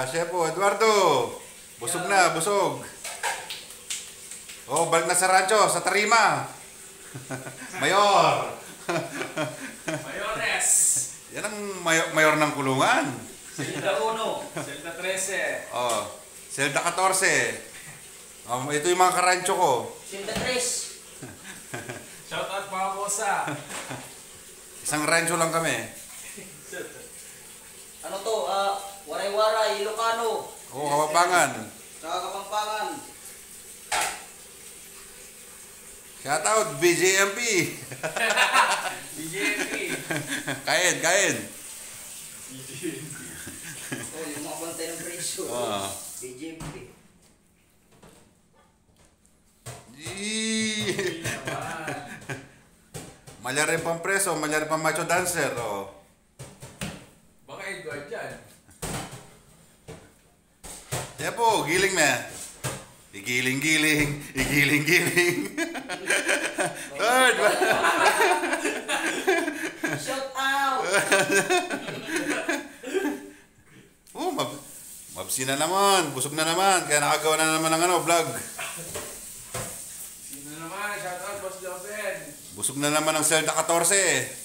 Shepo, Eduardo. Busog na, busog. Oh, balik na sa rancho, sa Tarima. Mayor. Mayores. Yan ang mayor ng kulungan. Selda 1. Selda 13. Oh, Selda 14. Ito yung mga karancho ko. Selda 3. Shout out mga bosa. Isang rancho lang kami. Ano to? Waray-waray, Ilocano. Oh, Kapapangan. Saka Kapampangan. Shout out, BJMP. BJMP. Kain, kain. Oh, yung mga bantay ng presyo. Oh. BJMP. Yee. Malya rin pang preso, malya rin pang macho dancer. Oh. Baka Edward dyan. Yepo, giling me. Igiling-giling, igiling-giling. Third. Shout out! Oh, mabsi na naman, busog na naman, kaya nakagawa na naman ng vlog. Sino naman? Shout out Boss Joven. Busog na naman ng Zelda 14.